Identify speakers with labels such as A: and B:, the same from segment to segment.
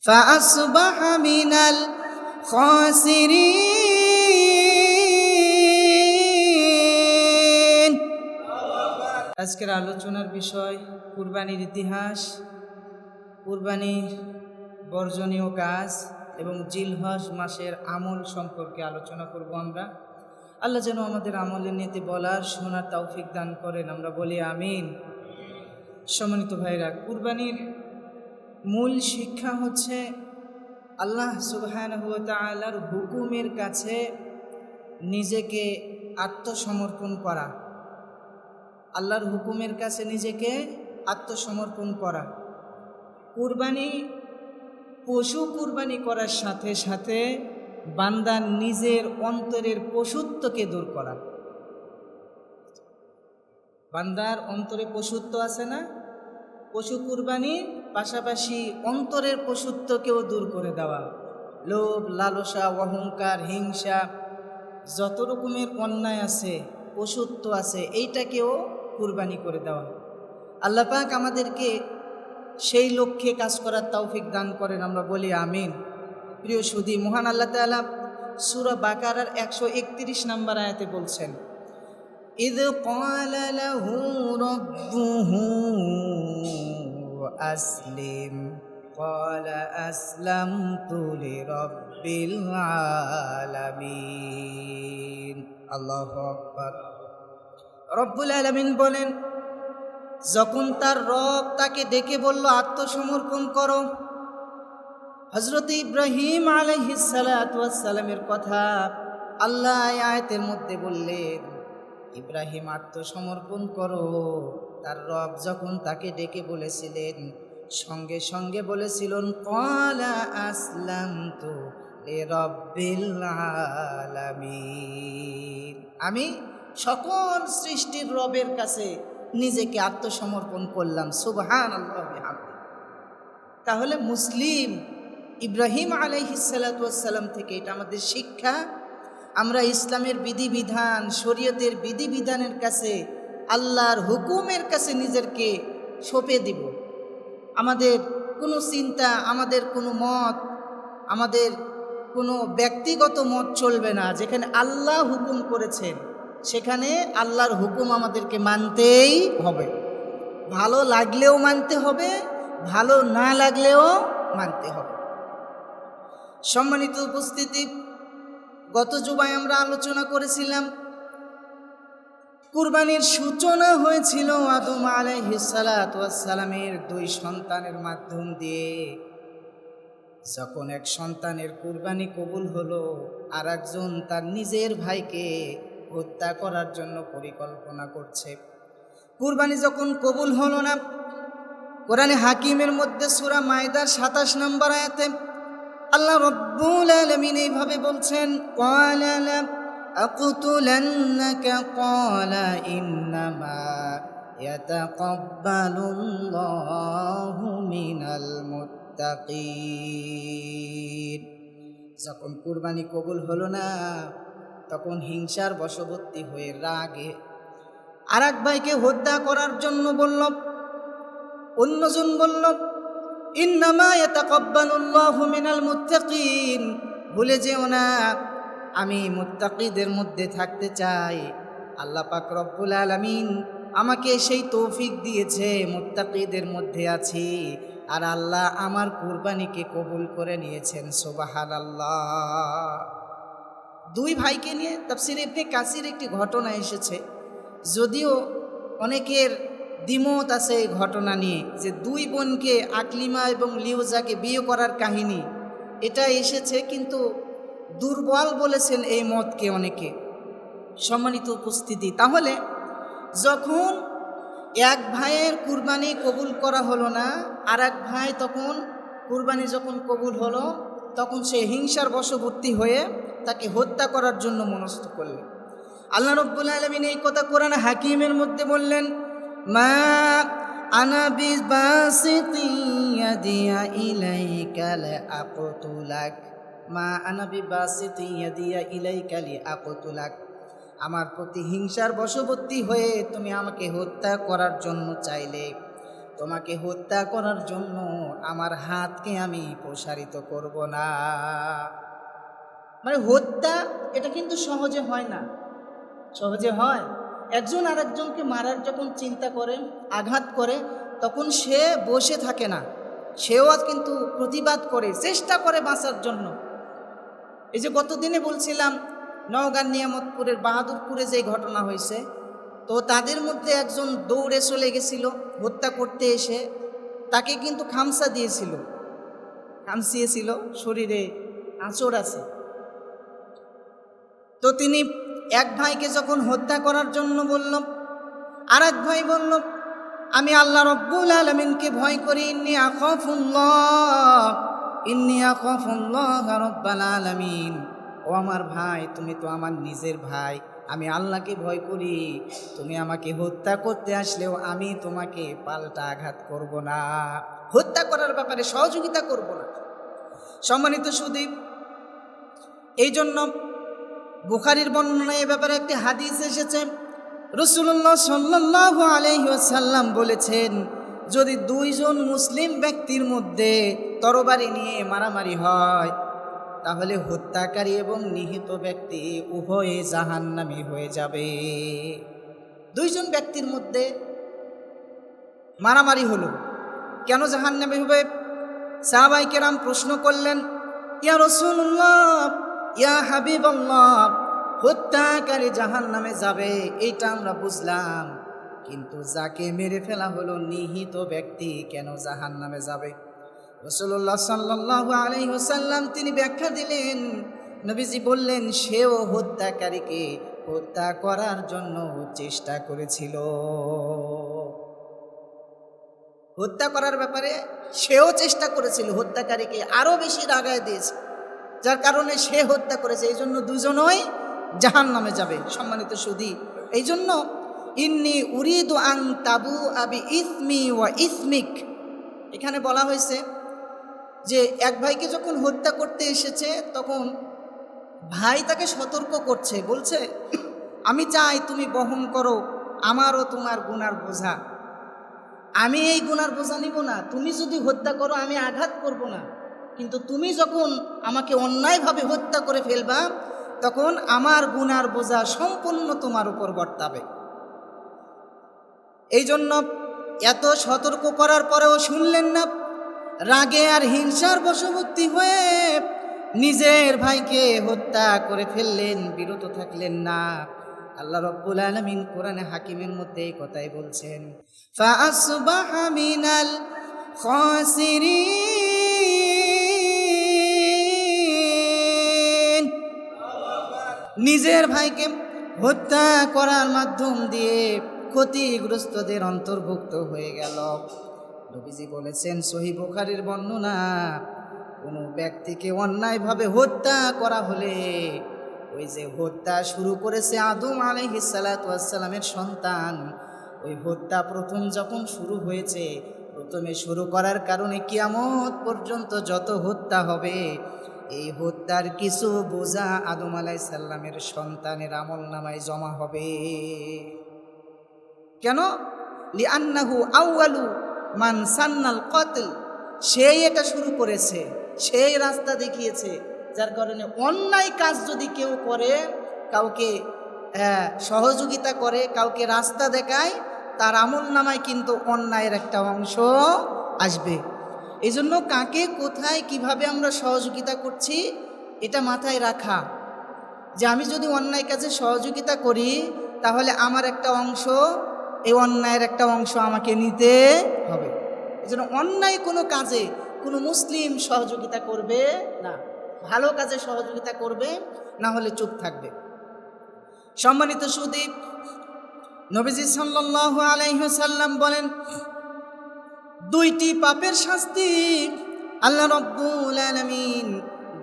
A: فأصبح من الخاسرين। আজকের আলোচনার বিষয় কুরবানির ইতিহাস, কুরবানির বর্জনীয় কাজ এবং জিলহজ মাসের আমল সম্পর্কে আলোচনা করব আমরা। আল্লাহ যেন আমাদের আমলের নিয়তে বলার শোনার তৌফিক দান করেন, আমরা বলি আমিন। সম্মানিত ভাইরা, কুরবানির মূল শিক্ষা হচ্ছে আল্লাহ সুবহানাহু ওয়া তাআলার হুকুমের কাছে নিজেকে আত্মসমর্পণ করা। আল্লাহর হুকুমের কাছে নিজেকে আত্মসমর্পণ করা। কুরবানি, পশু কুরবানি করার সাথে সাথে বান্দার নিজের অন্তরের পশুত্বকে দূর করা। বান্দার অন্তরে পশুত্ব আছে না? পশু কুরবানির পাশাপাশি অন্তরের পশুত্বকেও দূর করে দেওয়া। লোভ, লালসা, অহংকার, হিংসা, যত রকমের অন্যায় আছে, পশুত্ব আছে, এইটাকেও কুরবানি করে দেওয়া। আল্লাহ পাক আমাদেরকে সেই লক্ষ্যে কাজ করার তৌফিক দান করেন, আমরা বলি আমিন। প্রিয় সুধী, মহান আল্লাহ তাআলা সূরা বাকারার 131 নম্বর আয়াতে বলছেন, ইয ক্বালা লাহু রাব্বুহু আসলিম ক্বালা আসলামতু লিরাব্বিল আলামিন। আল্লাহু আকবার। রব্বুল আলামিন বলেন, যখন তার রব তাকে ডেকে বলল আত্মসমর্পণ করো, হযরত ইব্রাহিম আলাইহিস সালাতু ওয়াস সালামের কথা আল্লাহ আয়াতের মধ্যে বললেন, ইব্রাহিম আত্মসমর্পণ করো। তার রব যখন তাকে ডেকে বলেছিলেন, সঙ্গে সঙ্গে বলেছিলেন ক্বালা আসলামতু লিরাব্বিল আলামিন, আমি সকল সৃষ্টির রবের কাছে নিজেকে আত্মসমর্পণ করলাম। সুবহানাল্লাহ বিহামদিহি। তাহলে মুসলিম ইব্রাহিম আলাইহিস সালাতু ওয়াস সালাম থেকে এটা আমাদের শিক্ষা। আমরা ইসলামের বিধিবিধান, শরীয়তের বিধিবিধানের কাছে, আল্লাহর হুকুমের কাছে নিজেকে সঁপে দিব। আমাদের কোনো চিন্তা, আমাদের কোনো মত, আমাদের কোনো ব্যক্তিগত মত চলবে না। যেখানে আল্লাহ হুকুম করেছেন সেখানে আল্লাহর হুকুম আমাদেরকে মানতেই হবে। ভালো লাগলেও মানতে হবে, ভালো না লাগলেও মানতে হবে। সম্মানিত উপস্থিতি, গত জুমায় আমরা আলোচনা করেছিলাম কুরবানির সূচনা হয়েছিল আদম আলাইহিস সালাতু ওয়াস সালামের 2 সন্তানের মাধ্যম দিয়ে। যখন এক সন্তানের কুরবানি কবুল হলো, আর একজন তার নিজের ভাইকে হত্যা করার জন্য পরিকল্পনা করছে। কুরবানি যখন কবুল হলো না, কোরআনে হাকিমের মধ্যে সূরা মায়দার 27 নম্বর আয়াতে আল্লাহ রব্বুল আলামিন এইভাবে বলছেন, ক্বালা লা আকুতুলান্নাকা ক্বালা ইন্নামা ইয়াতাকাব্বালুল্লাহু মিনাল মুত্তাকিন। যখন কুরবানি কবুল হলো না, তখন হিংসার বশবর্তী হয়ে রাগে আর এক ভাইকে হত্যা করার জন্য বলল। অন্যজন বলল, ইন্নামা ইয়াতাকাব্বালুল্লাহু মিনাল মুত্তাকিন, ভুলে যেও না আমি মুত্তাকিদের মধ্যে থাকতে চাই। আল্লাহ পাক রব্বুল আলামিন আমাকে সেই তৌফিক দিয়েছে, মুত্তাকিদের মধ্যে আছি, আর আল্লাহ আমার কুরবানিকে কবুল করে নিয়েছেন। সুবহানাল্লাহ। 2 ভাইকে নিয়ে তাফসীরে ইবনে কাসির একটি ঘটনা এসেছে। যদিও অনেকের দ্বিমত আছে এই ঘটনা নিয়ে, যে 2 বোনকে আকলিমা এবং লিউজাকে বিয়ে করার কাহিনী এটা এসেছে, কিন্তু দুর্বল বলেছেন এই মতকে অনেকে। সম্মানিত উপস্থিতি, তাহলে যখন এক ভাইয়ের কুরবানি কবুল করা হলো না, আর এক ভাই তখন কুরবানি যখন কবুল হলো, তখন সে হিংসার বশবর্তী হয়ে তাকে হত্যা করার জন্য মনস্থ করলেন। আল্লাহ রাব্বুল আলামিন এই কথা কোরআন হাকিমের মধ্যে বললেন, মা আনা বিবাসিতি ইয়াদিয়া ইলাইকা লিআকতুলাক, মা আনা বিবাসিতি ইয়াদিয়া ইলাইকা লিআকতুলাক, আমার প্রতি হিংসার বশবর্তী হয়ে তুমি আমাকে হত্যা করার জন্য চাইলে, তোমাকে হত্যা করার জন্য আমার হাতকে আমি প্রসারিত করব না। মানে হত্যা এটা কিন্তু সহজে হয় না। সহজে হয়? একজন আর একজনকে মারার যখন চিন্তা করে, আঘাত করে, তখন সে বসে থাকে না, সেও কিন্তু প্রতিবাদ করে, চেষ্টা করে বাঁচার জন্য। এই যে গতদিনে বলছিলাম নওগাঁর নিয়ামতপুরের বাহাদুরপুরে যে ঘটনা হয়েছে, তো তাদের মধ্যে একজন দৌড়ে চলে গেছিল হত্যা করতে, এসে তাকে কিন্তু খামসা দিয়েছিল, খামসিয়েছিল, শরীরে আঁচড় আছে। তো তিনি এক ভাইকে যখন হত্যা করার জন্য বলল, আর এক ভাই বলল, আমি আল্লাহ রব্বুল আলামিনকে ভয় করি, ইন্নী আখাফুল্লাহ রব্বাল আলামিন। ও আমার ভাই, তুমি তো আমার নিজের ভাই, আমি আল্লাহকে ভয় করি, তুমি আমাকে হত্যা করতে আসলেও আমি তোমাকে পাল্টা আঘাত করব না, হত্যা করার ব্যাপারে সহযোগিতা করব না। সম্মানিত সুদীপ, এই জন্য বুখারীর বর্ণনায় এ ব্যাপারে একটি হাদিস এসেছে। রাসূলুল্লাহ সাল্লাল্লাহু আলাইহি ওয়াসাল্লাম বলেছেন, যদি দুইজন মুসলিম ব্যক্তির মধ্যে তরবারি নিয়ে মারামারি হয়, তাহলে হত্যাকারী এবং নিহত ব্যক্তি উভয়ে জাহান্নামী হয়ে যাবে। দুইজন ব্যক্তির মধ্যে মারামারি হলো, কেন জাহান্নামী হবে? সাহাবায়ে কেরাম প্রশ্ন করলেন, ইয়া রাসূলুল্লাহ, ইয়া হাবিবাল্লাহ, হত্যাকারী জাহান্নামে যাবে এইটা আমরা বুঝলাম, কিন্তু যাকে মেরে ফেলা হলো নিহত ব্যক্তি কেন জাহান্নামে যাবে? রাসূলুল্লাহ সাল্লাল্লাহু আলাইহি ওয়াসাল্লাম তিনি ব্যাখ্যা দিলেন, নবীজি বললেন, সেও হত্যাকারীকে হত্যা করার জন্য চেষ্টা করেছিল। হত্যা করার ব্যাপারে সেও চেষ্টা করেছিল, হত্যাকারীকে আরো বেশি রাগায় দিয়েছে, যার কারণে সে হত্যা করেছে, এই জন্য দুজনই জাহান্নামে যাবে। সম্মানিত সুধী, এই জন্য ইন্নী উরিদু আন তাবু আবি ইসমি ওয়া ইসমিক, এখানে বলা হয়েছে যে এক ভাইকে যখন হত্যা করতে এসেছে, তখন ভাই তাকে সতর্ক করছে, বলছে, আমি চাই তুমি বহন করো আমারও তোমার গুনার বোঝা, আমি এই গুনার বোঝা নিব না, তুমি যদি হত্যা করো আমি আঘাত করব না, কিন্তু তুমি যখন আমাকে অন্যায়ভাবে হত্যা করে ফেলবা, তখন আমার গুনার বোঝা সম্পূর্ণ তোমার উপর বর্তাবে। এই জন্য এত সতর্ক করার পরেও শুনলেন না, রাগে আর হিংসার বশবর্তী হয়ে নিজের ভাইকে হত্যা করে ফেললেন, বিরত থাকলেন না। আল্লাহ রাব্বুল আলামিন কোরআনে হাকিমের মধ্যে এই কথাই বলছেন, ফাআসবাহা মিনাল খাসিরিন, নিজের ভাইকে হত্যা করার মাধ্যম দিয়ে ক্ষতিগ্রস্তদের অন্তর্ভুক্ত হয়ে গেল। নবীজি বলেছেন, সহিহ বুখারীর বর্ণনা, কোনো ব্যক্তিকে অন্যায়ভাবে হত্যা করা হলে, ওই যে হত্যা শুরু করেছে আদম আলাইহিস সালাতু ওয়াস সালামের সন্তান, ওই হত্যা প্রথম যখন শুরু হয়েছে, প্রথমে শুরু করার কারণে কিয়ামত পর্যন্ত যত হত্যা হবে, এই হত্যার কিছু বোঝা আদম আলাইহিস সালামের সন্তানের আমলনামায় জমা হবে। কেন? লিআন্নাহু আউয়ালু মান সান্নাল কতল, সেই এটা শুরু করেছে, সেই রাস্তা দেখিয়েছে, যার কারণে অন্যায় কাজ যদি কেউ করে, কাউকে সহযোগিতা করে, কাউকে রাস্তা দেখায়, তার আমলনামায় কিন্তু অন্যায়ের একটা অংশ আসবে। এই জন্য কাকে কোথায় কিভাবে আমরা সহযোগিতা করছি এটা মাথায় রাখা, যে আমি যদি অন্যায় কাজে সহযোগিতা করি, তাহলে আমার একটা অংশ, এই অন্যায়ের একটা অংশ আমাকে নিতে হবে। এই জন্য অন্যায় কোনো কাজে কোনো মুসলিম সহযোগিতা করবে না, ভালো কাজে সহযোগিতা করবে, না হলে চুপ থাকবে। সম্মানিত সুধী, নবীজি সাল্লাল্লাহু আলাইহি ওয়াসাল্লাম বলেন, দুইটি পাপের শাস্তি আল্লাহ রাব্বুল আলামিন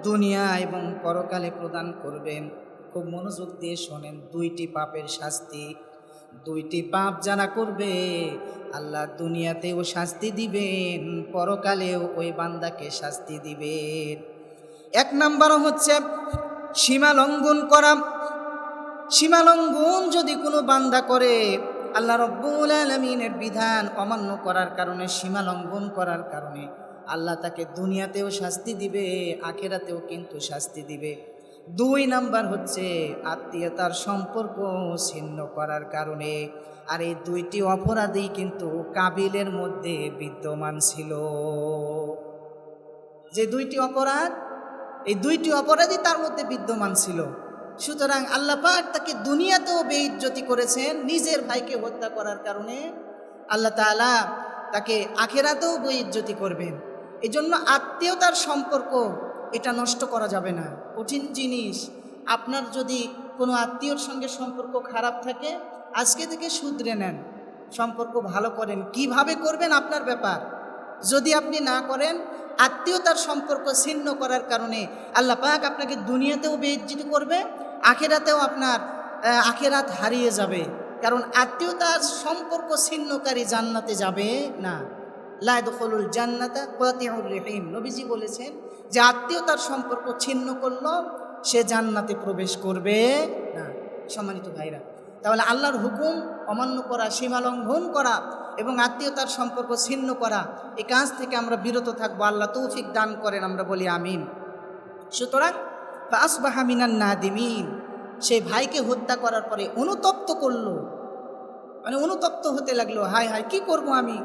A: দুনিয়া এবং পরকালে প্রদান করবেন। খুব মনোযোগ দিয়ে শোনেন, দুইটি পাপের শাস্তি, দুইটি পাপ যারা করবে আল্লাহ দুনিয়াতেও শাস্তি দিবেন, পরকালেও ওই বান্দাকে শাস্তি দিবেন। এক নাম্বার হচ্ছে সীমা লঙ্ঘন করা। সীমা লঙ্ঘন যদি কোনো বান্দা করে, আল্লাহ রব্বুল আলামিনের বিধান অমান্য করার কারণে, সীমা লঙ্ঘন করার কারণে আল্লাহ তাকে দুনিয়াতেও শাস্তি দিবে, আখিরাতেও কিন্তু শাস্তি দিবে। 2 নাম্বার হচ্ছে আত্মীয়তার সম্পর্ক ছিন্ন করার কারণে। আর এই 2টি অপরাধই কিন্তু কাবিলের মধ্যে বিদ্যমান ছিল। যে 2টি অপরাধ, এই 2টি অপরাধই তার মধ্যে বিদ্যমান ছিল। সুতরাং আল্লাহ পাক তাকে দুনিয়াতেও বেইজ্জতি করেছেন নিজের ভাইকে হত্যা করার কারণে, আল্লাহ তাআলা তাকে আখিরাতেও বেইজ্জতি করবেন। এই জন্য আত্মীয়তার সম্পর্ক এটা নষ্ট করা যাবে না, কঠিন জিনিস। আপনার যদি কোনো আত্মীয়র সঙ্গে সম্পর্ক খারাপ থাকে, আজকে থেকে শুধরে নেন, সম্পর্ক ভালো করেন। কিভাবে করবেন আপনার ব্যাপার। যদি আপনি না করেন, আত্মীয়তার সম্পর্ক ছিন্ন করার কারণে আল্লাহ পাক আপনাকে দুনিয়াতেও বেইজ্জত করবে, আখিরাতেও আপনার আখিরাত হারিয়ে যাবে। কারণ আত্মীয়তার সম্পর্ক ছিন্নকারী জান্নাতে যাবে না। লা ইয়াদখুলুল জান্নাতা কাতিউর রহিম, নবীজি বলেছেন যে আত্মীয়তার সম্পর্ক ছিন্ন করলো সে জান্নাতে প্রবেশ করবে না। সম্মানিত ভাইরা, তাহলে আল্লাহর হুকুম অমান্য করা, সীমা লঙ্ঘন করা এবং আত্মীয়তার সম্পর্ক ছিন্ন করা, এই কাজ থেকে আমরা বিরত থাকবো। আল্লাহ তৌফিক দান করেন, আমরা বলি আমিন। সুতরাং ফাসবাহা মিনান নাদিমিন, সেই ভাইকে হত্যা করার পরে অনুতপ্ত করলো, মানে অনুতপ্ত হতে লাগলো, হায় হায় কি করব আমি।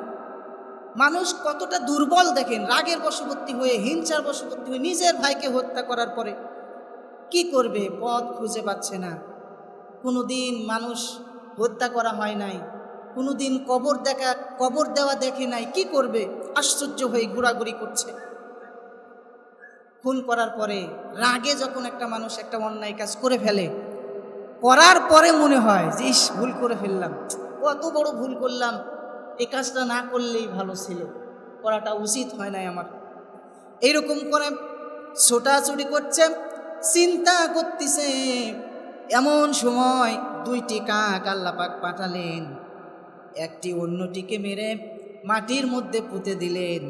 A: মানুষ কতটা দুর্বল দেখেন, রাগের বশবর্তী হয়ে, হিংসার বশবর্তী হয়ে নিজের ভাইকে হত্যা করার পরে কি করবে, পথ খুঁজে পাচ্ছে না। কোনোদিন মানুষ হত্যা করা হয় নাই, কোনোদিন কবর দেওয়া দেখে নাই, কি করবে, আশ্চর্য হয়ে ঘোরাঘুরি করছে। খুন করার পরে রাগে যখন একটা মানুষ একটা অন্যায় কাজ করে ফেলে, করার পরে মনে হয় যে ইস ভুল করে ফেললাম, কত বড় ভুল করলাম, এই কাজটা না করলেই ভালো ছিল, করাটা উচিত হয় নাই আমার। এইরকম করে ছোটাছুটি করছে, চিন্তা করতেছে। এমন সময় 2টি কাক আল্লাহ পাক পাঠালেন, একটি অন্যটিকে মেরে মাটির মধ্যে পুঁতে দিলেন।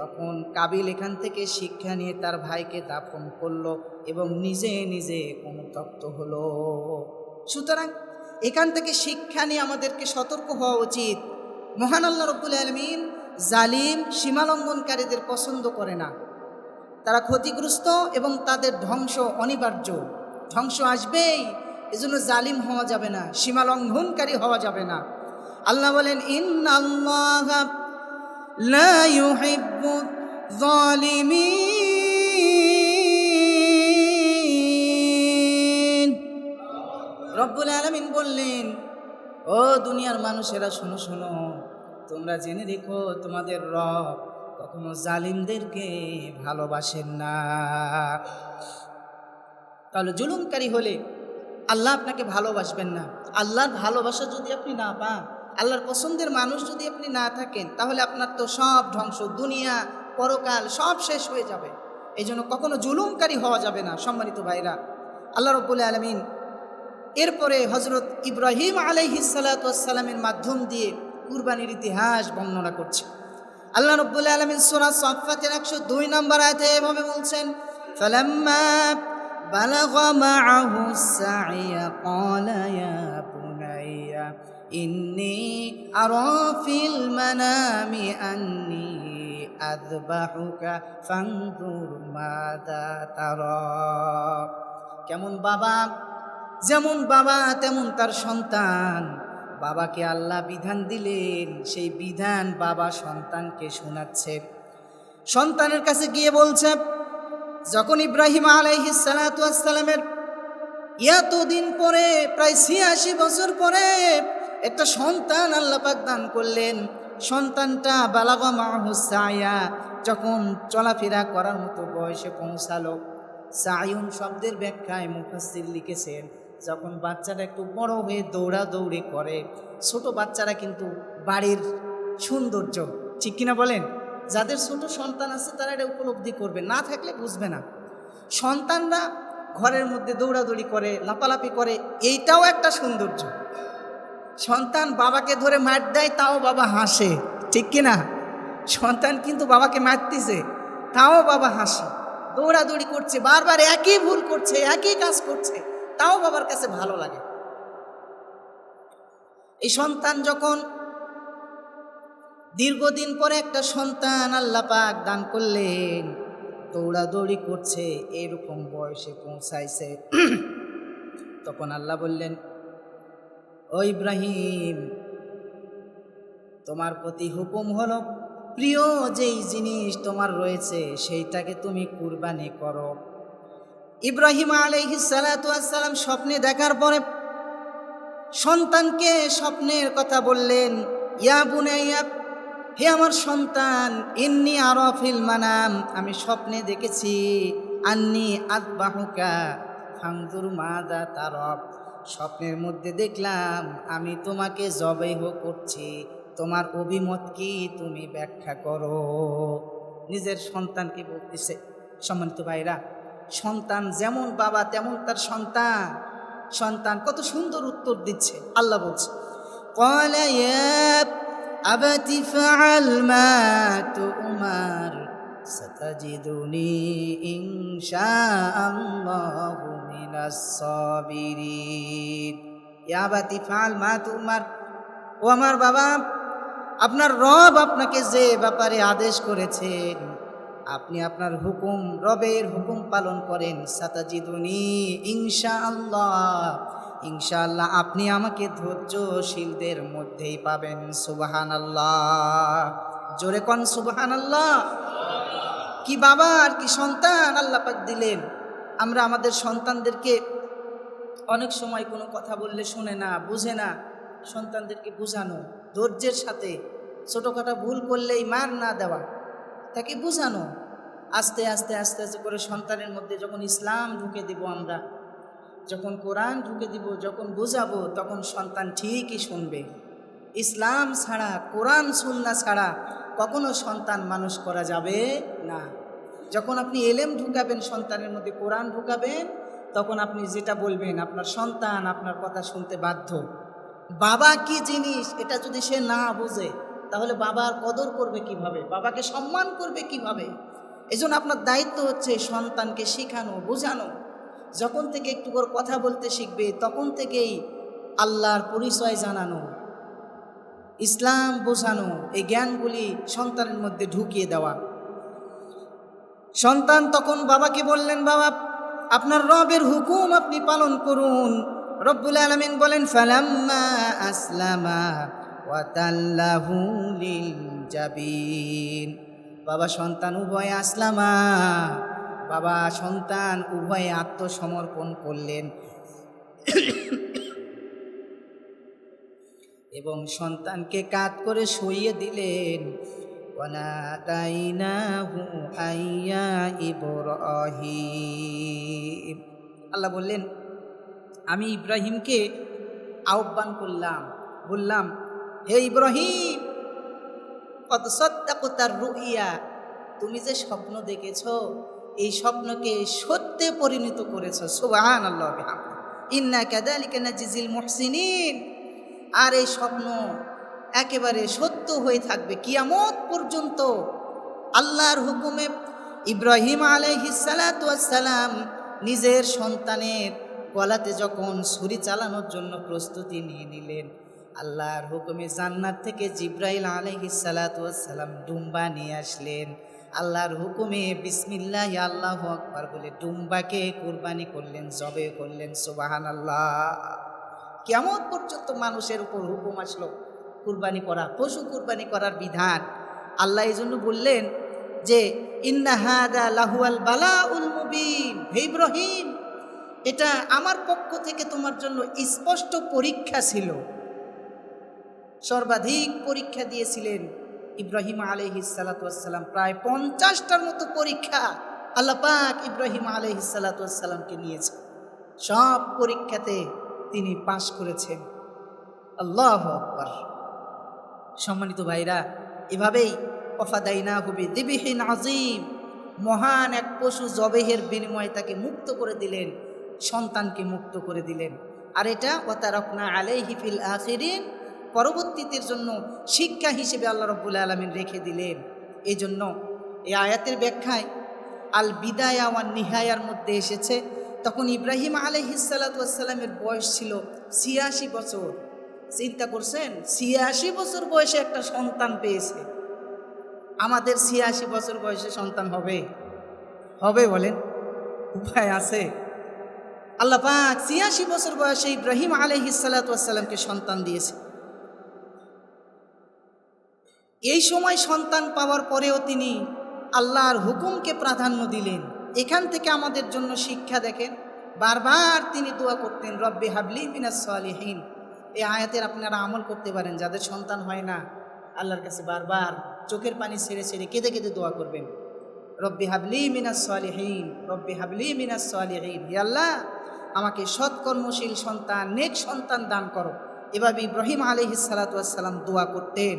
A: তখন কাবিল এখান থেকে শিক্ষা নিয়ে তার ভাইকে দাফন করলো এবং নিজে নিজে অনুতপ্ত হলো। সুতরাং এখান থেকে শিক্ষা নিয়ে আমাদেরকে সতর্ক হওয়া উচিত। মহান আল্লাহ রব্বুল আলামিন জালিম সীমালঙ্ঘনকারীদের পছন্দ করে না, তারা ক্ষতিগ্রস্ত এবং তাদের ধ্বংস অনিবার্য, ধ্বংস আসবেই। এজন্য জালিম হওয়া যাবে না, সীমালঙ্ঘনকারী হওয়া যাবে না। আল্লাহ বলেন ইন্নাল্লাহা লা ইউহিব্বুয যালিমিন। রব্বুল আলামিন বললেন, ও দুনিয়ার মানুষেরা শোনো শোনো, তোমরা জেনে রেখো তোমাদের রব কখনো জালিমদেরকে ভালোবাসেন না। তাহলে জুলুমকারী হলে আল্লাহ আপনাকে ভালোবাসবেন না। আল্লাহর ভালোবাসা যদি আপনি না পান, আল্লাহর পছন্দের মানুষ যদি আপনি না থাকেন, তাহলে আপনার তো সব ধ্বংস, দুনিয়া পরকাল সব শেষ হয়ে যাবে। এই জন্য কখনো জুলুমকারী হওয়া যাবে না। সম্মানিত ভাইরা, আল্লাহ রাব্বুল আলামিন এরপরে হজরত ইব্রাহিম আলাইহিস সালাতু ওয়াস সালামের মাধ্যম দিয়ে কুরবানির ইতিহাস বর্ণনা করছে। আল্লাহ রাব্বুল আলামিন সূরা সাফফাতের 102 নম্বর আয়াতে এভাবে বলছেন, ফালাম্মা বালাগা মাআহু সাইয়া ক্বালা ইয়া বুনাইয়া ইন্নী আরা ফিল মানামি আন্নী আযবাহুকা ফানজুর মাযা তারা। কেমন বাবা, যেমন বাবা তেমন তার সন্তান। বাবাকে আল্লাহ বিধান দিলেন, সেই বিধান বাবা সন্তানকে শোনাচ্ছে। সন্তানের কাছে গিয়ে বলছে, যখন ইব্রাহিম আলাইহিস সালাতু ওয়াস সালামের এতদিন পরে, প্রায় 86 বছর পরে একটা সন্তান আল্লাহ পাক দান করলেন, সন্তানটা বালাগা মাহু সায়া, যখন চলাফেরা করার মতো বয়সে পৌঁছালো। সায়ুন শব্দের ব্যাখ্যায় মুফাসসির লিখেছেন, যখন বাচ্চাটা একটু বড় হয়ে দৌড়াদৌড়ি করে। ছোট বাচ্চারা কিন্তু বাড়ির সৌন্দর্য, ঠিক কিনা বলেন? যাদের ছোট সন্তান আছে তারা এটা উপলব্ধি করবে, না থাকলে বুঝবে না। সন্তানরা ঘরের মধ্যে দৌড়াদৌড়ি করে, লাপালাপি করে, এইটাও একটা সৌন্দর্য। সন্তান বাবাকে ধরে মার দেয়, তাও বাবা হাসে, ঠিক কিনা? সন্তান কিন্তু বাবাকে মারতেছে, তাও বাবা হাসে। দৌড়াদৌড়ি করছে, বারবার একই ভুল করছে, একই কাজ করছে, তাও বাবার কাছে ভালো লাগে। এই সন্তান যখন দীর্ঘদিন পরে একটা সন্তান আল্লাহ পাক দান করলেন, দৌড়াদৌড়ি করছে, এরকম বয়সে পৌঁছাইছে, তখন আল্লাহ বললেন, ও ইব্রাহিম, তোমার প্রতি হুকুম হলো প্রিয় যেই জিনিস তোমার রয়েছে সেইটাকে তুমি কুরবানি করো। ইব্রাহিম আলাইহিস সালাতু ওয়াস সালাম স্বপ্নে দেখার পরে সন্তানকে স্বপ্নের কথা বললেন, ইয়া বুনাইয়া, হে আমার সন্তান, ইন্নী আরা ফিল মানাম, আমি স্বপ্নে দেখেছি, আন্নী আযবাহুকা ফানজুর মাযা তারা, স্বপ্নের মধ্যে দেখলাম আমি তোমাকে জবাই করছি, তোমার অভিমত কি, তুমি ব্যাখ্যা করো। নিজের সন্তানকে বলতেছে। সম্মানিত ভাইরা, সন্তান যেমন বাবা তেমন তার সন্তান। সন্তান কত সুন্দর উত্তর দিচ্ছে। আল্লাহ বলছে, ক্বালা ইয়া আবাতি ফাআল মা তুমার সাতাজিদুনি ইনশাআল্লাহু মিনাস সাবিরিন। ইয়া আবাতি ফাআল মা তুমার, ও আমার বাবা, আপনার রব আপনাকে যে ব্যাপারে আদেশ করেছেন আপনি আপনার হুকুম, রবের হুকুম পালন করেন। সাতাজিদুনি ইনশাআল্লাহ, ইনশাআল্লাহ আপনি আমাকে ধৈর্যশীলদের মধ্যেই পাবেন। সুবহানাল্লাহ, জোরে কোন সুবহানাল্লাহ। কি বাবা আর কি সন্তান আল্লাহ পাক দিলেন। আমরা আমাদের সন্তানদেরকে অনেক সময় কোনো কথা বললে শুনে না, বুঝে না, সন্তানদেরকে বোঝানো, ধৈর্যের সাথে, ছোটোখাটো ভুল করলেই মার না দেওয়া, তাকে বোঝানো, আস্তে আস্তে আস্তে আস্তে করে সন্তানের মধ্যে যখন ইসলাম ঢুকে দিব, আমরা যখন কোরআন ঢুকে দিব, যখন বোঝাবো, তখন সন্তান ঠিকই শুনবে। ইসলাম ছাড়া, কোরআন সুন্নাহ ছাড়া কখনো সন্তান মানুষ করা যাবে না। যখন আপনি এলেম ঢুকাবেন সন্তানের মধ্যে, কোরআন ঢুকাবেন, তখন আপনি যেটা বলবেন আপনার সন্তান আপনার কথা শুনতে বাধ্য। বাবা কি জিনিস এটা যদি সে না বোঝে, তাহলে বাবার কদর করবে কিভাবে, বাবাকে সম্মান করবে কিভাবে? এজন্য আপনার দায়িত্ব হচ্ছে সন্তানকে শেখানো, বোঝানো। যখন থেকে একটু করে কথা বলতে শিখবে, তখন থেকেই আল্লাহর পরিচয় জানানো, ইসলাম বোঝানো, এই জ্ঞানগুলি সন্তানের মধ্যে ঢুকিয়ে দেওয়া। সন্তান তখন বাবাকে বললেন, বাবা আপনার রবের হুকুম আপনি পালন করুন। রব্বুল আলামিন বলেন, ফালাম্মা আসলামা ওয়া তাল্লাহু লিল জাবিন, বাবা সন্তান উভয়ে আসলামা, বাবা সন্তান উভয়ে আত্মসমর্পণ করলেন এবং সন্তানকে কাঁধ করে শুইয়ে দিলেন। ওয়ানাদাইনাহু আইয়া ইব্রাহিম, আল্লাহ বললেন, আমি ইব্রাহিমকে আহ্বান করলাম, বললাম, হে ইব্রাহিম, কদ সাদ্দাকতার রুইয়া, তুমি যে স্বপ্ন দেখেছো এই স্বপ্নকে সত্যে পরিণত করেছো। সুবহানাল্লাহ বিহামদিহি, ইন্না কাযালিকা নাজিজিল মুহসিনিন। আর এই স্বপ্ন একেবারে সত্য হয়ে থাকবে কিয়ামত পর্যন্ত। আল্লাহর হুকুমে ইব্রাহিম আলাইহিস সালাতু ওয়াস সালাম নিজের সন্তানের গলাতে যখন ছুরি চালানোর জন্য প্রস্তুতি নিয়ে নিলেন, আল্লাহর হুকুমে জান্নাত থেকে জিব্রাইল আলাইহিস সালাতু ওয়াস সালাম ডুম্বা নিয়ে আসলেন। আল্লাহর হুকুমে বিসমিল্লাহ আল্লাহু আকবার বলে ডুম্বাকে কুরবানি করলেন, জবে করলেন। সুবহানাল্লাহ। কিয়ামত পর্যন্ত মানুষের উপর হুকুম আসলো কুরবানি করা, পশু কুরবানি করার বিধান। আল্লাহ এই জন্য বললেন যে ইন্না হাদা লাহুয়াল বালাউল মুবিন, হে ইব্রাহিম, এটা আমার পক্ষ থেকে তোমার জন্য স্পষ্ট পরীক্ষা ছিল। সর্বাধিক পরীক্ষা দিয়েছিলেন ইব্রাহিম আলাইহিস সালাতু ওয়াস সালাম, প্রায় 50টার মতো পরীক্ষা আল্লাহ পাক ইব্রাহিম আলাইহিস সালাতু ওয়াস সালামকে নিয়েছেন। সব পরীক্ষাতে তিনি পাশ করেছেন। আল্লাহু আকবার। সম্মানিত ভাইরা, এভাবেই ওয়াফাদাইনাহু বিযিবহিন আযীম, মহান এক পশু জবেহের বিনিময়ে তাকে মুক্ত করে দিলেন, সন্তানকে মুক্ত করে দিলেন। আর এটা ওয়াতারাকনা আলাইহি ফিল আখিরিন, পরবর্তীদের জন্য শিক্ষা হিসেবে আল্লাহ রাব্বুল আলামিন রেখে দিলেন। এই জন্য এই আয়াতের ব্যাখ্যায় আল বিদায়া ওয়ান নিহায়ার মধ্যে এসেছে, তখন ইব্রাহিম আলাইহিস সালাতু ওয়াস সালামের বয়স ছিল 86 বছর। চিন্তা করছেন ৮৬ বছর বয়সে একটা সন্তান পেয়েছে। আমাদের ৮৬ বছর বয়সে সন্তান হবে? হবে বলেন? উপায় আছে? আল্লাহ পাক ৮৬ বছর বয়সে ইব্রাহিম আলাইহিস সালাতু ওয়াস সালামকে সন্তান দিয়েছে। এই সময় সন্তান পাওয়ার পরেও তিনি আল্লাহর হুকুমকে প্রাধান্য দিলেন। এখান থেকে আমাদের জন্য শিক্ষা দেখেন, বারবার তিনি দোয়া করতেন, রব্বি হাবলি মিনাস সালিহিন। এই আয়াতের আপনারা আমল করতে পারেন, যাদের সন্তান হয় না আল্লাহর কাছে বারবার চোখের পানি ছেড়ে ছেড়ে কেঁদে কেঁদে দোয়া করবেন, রব্বি হাবলি মিনাস সালিহিন, রব্বি হাবলি মিনাস সালিহিন। হে আল্লাহ, আমাকে সৎকর্মশীল সন্তান, নেক সন্তান দান করো। এভাবে ইব্রাহিম আলাইহিস সালাতু ওয়াস সালাম দোয়া করতেন।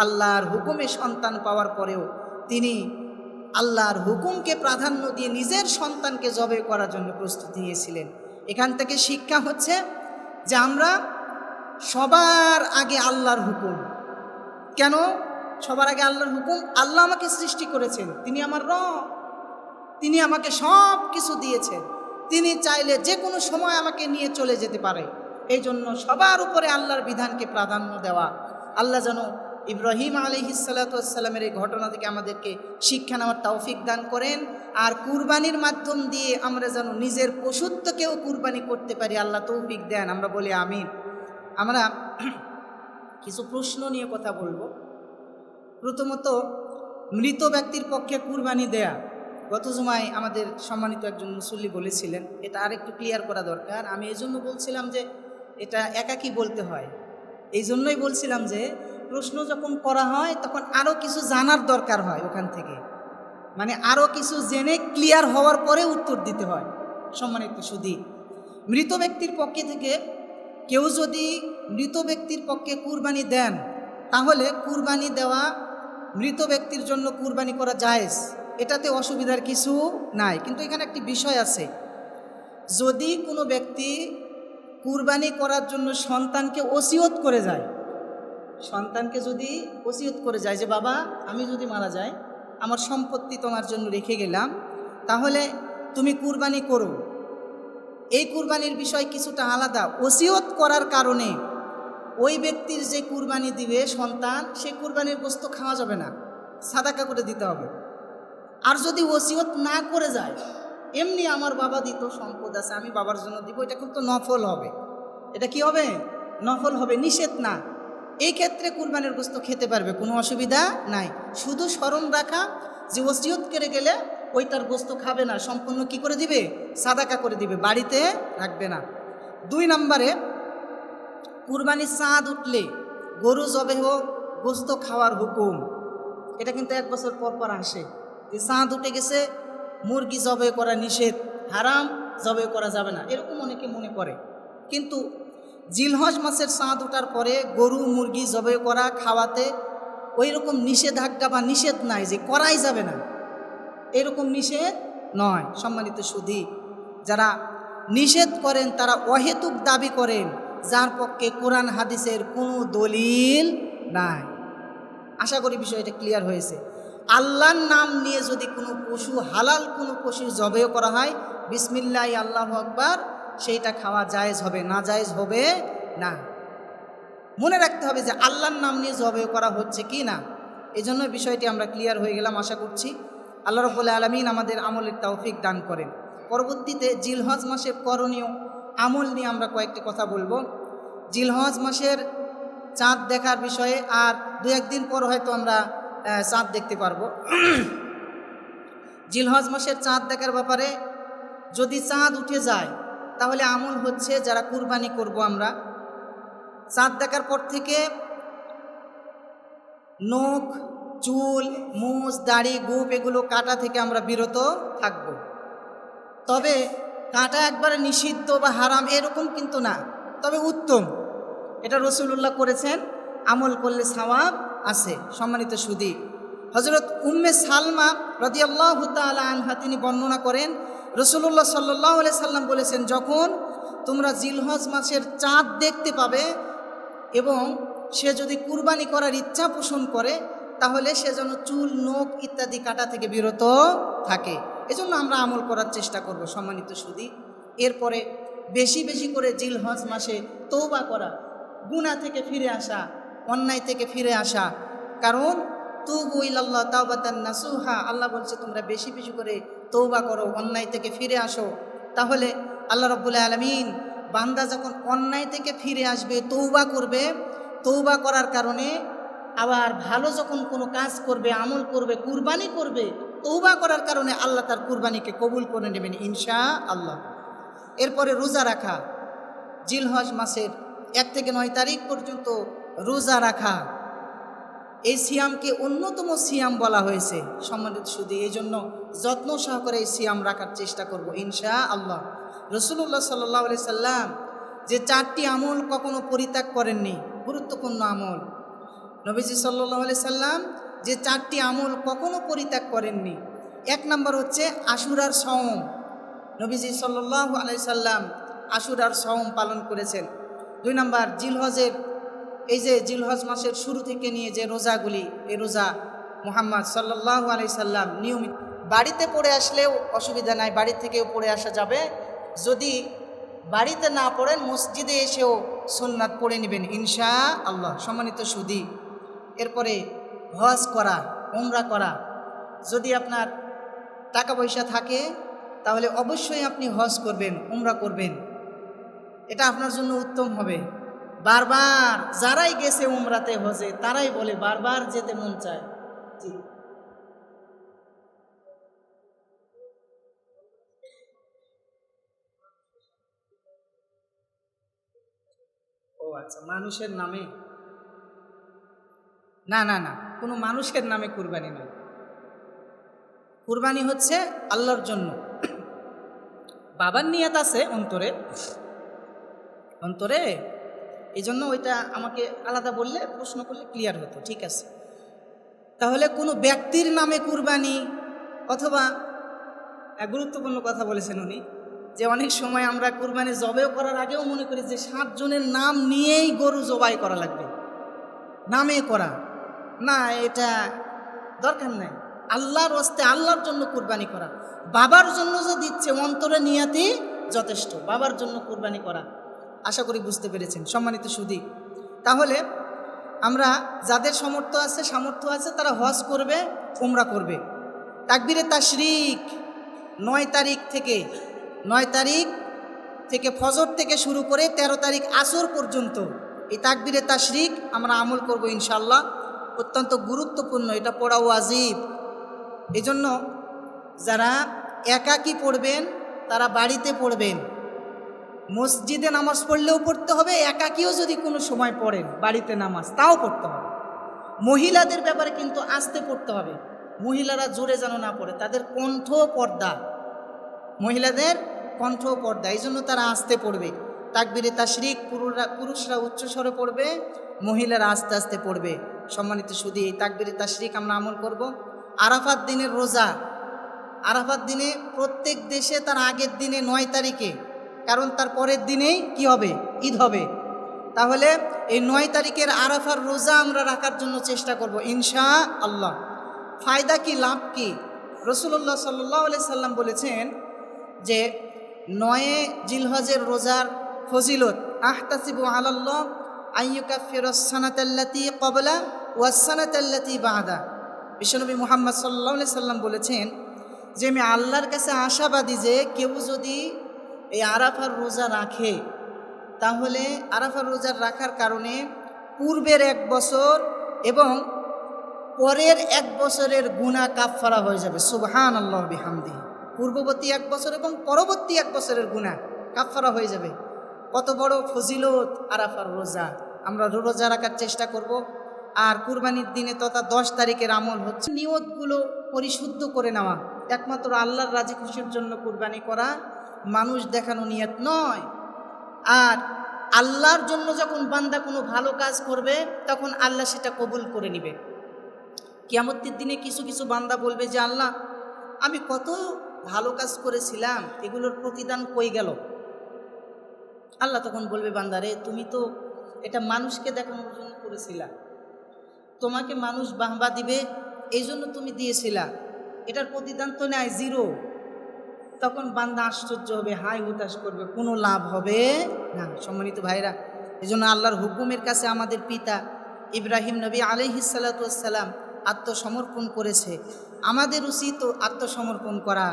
A: আল্লাহর হুকুমে সন্তান পাওয়ার পরেও তিনি আল্লাহর হুকুমকে প্রাধান্য দিয়ে নিজের সন্তানকে জবাই করার জন্য প্রস্তুতি নিয়েছিলেন। এখান থেকে শিক্ষা হচ্ছে যে আমরা সবার আগে আল্লাহর হুকুম। কেন সবার আগে আল্লাহর হুকুম? আল্লাহ আমাকে সৃষ্টি করেছেন, তিনি আমার রব, তিনি আমাকে সব কিছু দিয়েছেন, তিনি চাইলে যে কোনো সময় আমাকে নিয়ে চলে যেতে পারে। এই জন্য সবার উপরে আল্লাহর বিধানকে প্রাধান্য দেওয়া। আল্লাহ যেন ইব্রাহিম আলাইহিস সালাতু ওয়াস সালামের এই ঘটনা থেকে আমাদেরকে শিক্ষা নেওয়ার তৌফিক দান করেন। আর কুরবানির মাধ্যম দিয়ে আমরা যেন নিজের পশুত্বকেও কুরবানি করতে পারি, আল্লাহ তৌফিক দেন। আমরা বলি আমিন। আমরা কিছু প্রশ্ন নিয়ে কথা বলবো। প্রথমত, মৃত ব্যক্তির পক্ষে কুরবানি দেয়া। গত জুমায় আমাদের সম্মানিত একজন মুসল্লি বলেছিলেন, এটা আরেকটু ক্লিয়ার করা দরকার। আমি এই জন্য বলছিলাম যে এটা একাকী বলতে হয়, এই জন্যই বলছিলাম যে প্রশ্ন যখন করা হয় তখন আরও কিছু জানার দরকার হয়, ওখান থেকে মানে আরও কিছু জেনে ক্লিয়ার হওয়ার পরে উত্তর দিতে হয়। সম্মানিত সুধী, মৃত ব্যক্তির পক্ষে থেকে কেউ যদি মৃত ব্যক্তির পক্ষে কুরবানি দেন, তাহলে কুরবানি দেওয়া মৃত ব্যক্তির জন্য কুরবানি করা জায়েজ, এটাতে অসুবিধার কিছু নাই। কিন্তু এখানে একটি বিষয় আছে, যদি কোনো ব্যক্তি কুরবানি করার জন্য সন্তানকে ওসিয়ত করে যায়, সন্তানকে যদি ওসিয়ত করে যায় যে বাবা আমি যদি মারা যাই, আমার সম্পত্তি তোমার জন্য রেখে গেলাম, তাহলে তুমি কুরবানি করো। এই কুরবানির বিষয় কিছুটা আলাদা। ওসিয়ত করার কারণে ওই ব্যক্তির যে কুরবানি দিবে সন্তান, সে কুরবানির গোশত খাওয়া যাবে না, সাদাকা করে দিতে হবে। আর যদি ওসিয়ত না করে যায়, এমনি আমার বাবা দিত, সম্পদ আছে, আমি বাবার জন্য দিব, এটা কিন্তু নফল হবে। এটা কি হবে? নফল হবে, নিষেধ না। এই ক্ষেত্রে কুরবানির গোশত খেতে পারবে, কোনো অসুবিধা নাই। শুধু স্মরণ রাখা যে ওসিয়ত করে গেলে ওইটার গোশত খাবে না, সম্পূর্ণ কি করে দিবে? সাদাকা করে দিবে, বাড়িতে রাখবে না। 2 নম্বরে, কুরবানির চাঁদ উঠলে গরু জবে হোক গোশত খাওয়ার হুকুম। এটা কিন্তু 1 বছর পর পর আসে যে চাঁদ উঠে গেছে, মুরগি জবে করা নিষেধ, হারাম, জবে করা যাবে না, এরকম অনেকে মনে করে। কিন্তু জিলহজ মাসের চাঁদ ওঠার পরে গরু মুরগি জবে করা খাওয়াতে ওই রকম নিষেধাজ্ঞা বা নিষেধ নাই যে করাই যাবে না, এরকম নিষেধ নয়। সম্মানিত সুধী, যারা নিষেধ করেন তারা অহেতুক দাবি করেন, যার পক্ষে কোরআন হাদিসের কোনো দলিল নাই। আশা করি বিষয়টা ক্লিয়ার হয়েছে। আল্লাহর নাম নিয়ে যদি কোনো পশু, হালাল কোনো পশু জবেও করা হয়, বিসমিল্লাহ আল্লাহু আকবার, সেইটা খাওয়া জায়েজ হবে, না জায়েজ হবে না। মনে রাখতে হবে যে আল্লাহর নাম নিয়ে জবেও করা হচ্ছে কি না। এই জন্য বিষয়টি আমরা ক্লিয়ার হয়ে গেলাম। আশা করছি আল্লাহ রাব্বুল আলামিন আমাদের আমলের তৌফিক দান করেন। পরবর্তীতে জিলহজ মাসের করণীয় আমল নিয়ে আমরা কয়েকটি কথা বলবো। জিলহজ মাসের চাঁদ দেখার বিষয়ে আর 2-1 দিন পর হয়তো আমরা চাঁদ দেখতে পারবো। জিলহজ মাসের চাঁদ দেখার ব্যাপারে, যদি চাঁদ উঠে যায় তাহলে আমল হচ্ছে যারা কুরবানি করব আমরা, চাঁদ দেখার পর থেকে নখ, চুল, মুছ, দাড়ি, গোঁফ এগুলো কাটা থেকে আমরা বিরত থাকব। তবে কাটা একবারে নিষিদ্ধ বা হারাম এরকম কিন্তু না, তবে উত্তম। এটা রাসূলুল্লাহ করেছেন, আমল করলে সওয়াব আছে। সম্মানিত সুধী, হযরত উম্মে সালমা রাদিয়াল্লাহু তাআলা আনহা তিনি বর্ণনা করেন, রাসূলুল্লাহ সাল্লাল্লাহু আলাইহি সাল্লাম বলেছেন, যখন তোমরা জিলহজ মাসের চাঁদ দেখতে পাবে এবং সে যদি কুরবানি করার ইচ্ছা পোষণ করে, তাহলে সে যেন চুল, নখ ইত্যাদি কাটা থেকে বিরত থাকে। এজন্য আমরা আমল করার চেষ্টা করব। সম্মানিত সুধী, এরপরে বেশি বেশি করে জিলহজ মাসে তওবা করা, গুনাহ থেকে ফিরে আসা, অন্যায় থেকে ফিরে আসা। কারণ তুবু ইলাল্লাহ তাওবাতান নাসুহা, আল্লাহ বলছে তোমরা বেশি বেশি করে তৌবা করো, অন্যায় থেকে ফিরে আসো। তাহলে আল্লাহ রাব্বুল আলামিন বান্দা যখন অন্যায় থেকে ফিরে আসবে, তৌবা করবে, তৌবা করার কারণে আবার ভালো যখন কোনো কাজ করবে, আমল করবে, কুরবানি করবে, তৌবা করার কারণে আল্লাহ তার কুরবানিকে কবুল করে নেবেন ইনশাআল্লাহ। এরপরে রোজা রাখা, জিলহজ মাসের 1 থেকে 9 তারিখ পর্যন্ত রোজা রাখা, এই সিয়ামকে অন্যতম সিয়াম বলা হয়েছে সম্মানিত সুধী। এই জন্য যত্ন সহকারে এই সিয়াম রাখার চেষ্টা করব ইনশাআল্লাহ। রাসূলুল্লাহ সাল্লাল্লাহু আলাইহি সাল্লাম যে 4টি আমল কখনো পরিত্যাগ করেননি, গুরুত্বপূর্ণ আমল, নবীজি সাল্লাল্লাহু আলাইহি সাল্লাম যে 4টি আমল কখনো পরিত্যাগ করেননি। 1 নম্বর হচ্ছে আশুরার সওম। নবীজি সাল্লাল্লাহু আলাইহি সাল্লাম আশুরার সওম পালন করেছেন। 2 নম্বর জিলহজের, এই যে জিলহজ মাসের শুরু থেকে নিয়ে যে রোজাগুলি, এই রোজা মুহাম্মদ সাল্লাল্লাহু আলাইহি সাল্লাম নিয়মিত, বাড়িতে পড়ে আসলেও অসুবিধা নাই, বাড়ি থেকেও পড়ে আসা যাবে। যদি বাড়িতে না পড়েন মসজিদে এসেও সুন্নাত পড়ে নেবেন ইনশাআল্লাহ সম্মানিত সুধী। এরপরে হজ করা, উমরা করা। যদি আপনার টাকা পয়সা থাকে তাহলে অবশ্যই আপনি হজ করবেন, উমরা করবেন, এটা আপনার জন্য উত্তম হবে। বারবার যারাই গেছে উমরাতে হজে তারাই বলে বারবার যেতে মন চায়। জি, ও আচ্ছা, মানুষের নামে? না না না, কোনো মানুষের নামে কুরবানি নয়। কুরবানি হচ্ছে আল্লাহর জন্য। বাবার নিয়ত আছে অন্তরে, অন্তরে, এই জন্য ওইটা আমাকে আলাদা বললে, প্রশ্ন করলে ক্লিয়ার হতো। ঠিক আছে, তাহলে কোনো ব্যক্তির নামে কুরবানি, অথবা গুরুত্বপূর্ণ কথা বলেছেন উনি, যে অনেক সময় আমরা কুরবানি জবাই করার আগেও মনে করি যে 7 জনের নাম নিয়েই গরু জবাই করা লাগবে, নামে করা না, এটা দরকার নাই। আল্লাহর ওয়াস্তে, আল্লাহর জন্য কুরবানি করা, বাবার জন্য যে দিচ্ছে অন্তরে নিয়াতি যথেষ্ট, বাবার জন্য কুরবানি করা। আশা করি বুঝতে পেরেছেন সম্মানিত সুধী। তাহলে আমরা যাদের সামর্থ্য আছে তারা হজ করবে, উমরা করবে। তাকবীরে তাশরিক 9 তারিখ থেকে ফজর থেকে শুরু করে 13 তারিখ আসর পর্যন্ত এই তাকবীরে তাশরিক আমরা আমল করব ইনশাআল্লাহ। অত্যন্ত গুরুত্বপূর্ণ, এটা পড়া ওয়াজিব। এজন্য যারা একাকী পড়বেন তারা বাড়িতে পড়বেন, মসজিদে নামাজ পড়লেও পড়তে হবে, একাকীও যদি কোনো সময় পড়েন বাড়িতে নামাজ তাও পড়তে হবে। মহিলাদের ব্যাপারে কিন্তু আস্তে পড়তে হবে, মহিলারা জোরে যেন না পড়ে, তাদের কণ্ঠ পর্দা, মহিলাদের কণ্ঠ পর্দা, এই জন্য তারা আস্তে পড়বে। তাকবীরে তাশরিক পুরুষরা উচ্চস্বরে পড়বে, মহিলারা আস্তে আস্তে পড়বে। সম্মানিত সুধী, এই তাকবীরে তাশরিক আমরা আমল করব। আরাফাত দিনের রোজা, আরাফাত দিনে প্রত্যেক দেশে তার আগের দিনে 9 তারিখে, কারণ তার পরের দিনেই কি হবে, ঈদ হবে। তাহলে এই 9 তারিখের আরাফার রোজা আমরা রাখার জন্য চেষ্টা করব ইনশাআল্লাহ। ফায়দা কি, লাভ কি? রাসূলুল্লাহ সাল্লাল্লাহু আলাইহি সাল্লাম বলেছেন যে 9 জিলহজের রোজার ফজিলত, আহতাসিবু আলাল্লাহ আইয়ুকাফিরাস সানাতাল্লাতী ক্বাবলা ওয়াস সানাতাল্লাতী বা'দা। বিশ্বনবী মুহাম্মদ সাল্লাল্লাহু আলাইহি সাল্লাম বলেছেন যে আমি আল্লাহর কাছে আশাবাদী যে কেউ যদি এই আরাফার রোজা রাখে, তাহলে আরাফার রোজা রাখার কারণে পূর্বের 1 বছর এবং পরের 1 বছরের গুনাহ কাফফারা হয়ে যাবে। সুবহানাল্লাহ বিহামদিহি। পূর্ববর্তী 1 বছর এবং পরবর্তী 1 বছরের গুনাহ কাফফারা হয়ে যাবে। কত বড় ফজিলত আরাফার রোজা! আমরা রোজা রাখার চেষ্টা করব। আর কুরবানির দিনে তথা 10 তারিখের আমল হচ্ছে নিয়তগুলো পরিশুদ্ধ করে নেওয়া, একমাত্র আল্লাহর রাজি খুশির জন্য কুরবানি করা, মানুষ দেখানো নিয়ত নয়। আর আল্লাহর জন্য যখন বান্দা কোনো ভালো কাজ করবে তখন আল্লাহ সেটা কবুল করে নেবে। কিয়ামতের দিনে কিছু কিছু বান্দা বলবে যে আল্লাহ, আমি কত ভালো কাজ করেছিলাম, এগুলোর প্রতিদান কই গেল? আল্লাহ তখন বলবে, বান্দারে তুমি তো এটা মানুষকে দেখানোর জন্য করেছিলা, তোমাকে মানুষ বাহবা দিবে এই জন্য তুমি দিয়েছিলা, এটার প্রতিদান তো নাই, জিরো। তখন বান্দা আশ্চর্য হবে, হাই হুতাশ করবে, কোনো লাভ হবে না। সম্মানিত ভাইরা, এজন্য আল্লাহর হুকুমের কাছে আমাদের পিতা ইব্রাহিম নবী আলাইহিস সালাতু ওয়াস সালাম আত্মসমর্পণ করেছে। আমাদের উচিত আত্মসমর্পণ করা,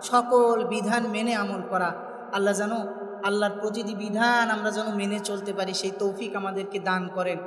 A: সকল বিধান মেনে আমল করা। আল্লাহ যেন আল্লাহর প্রতিটি বিধান আমরা যেন মেনে চলতে পারি, সেই তৌফিক আমাদেরকে দান করেন।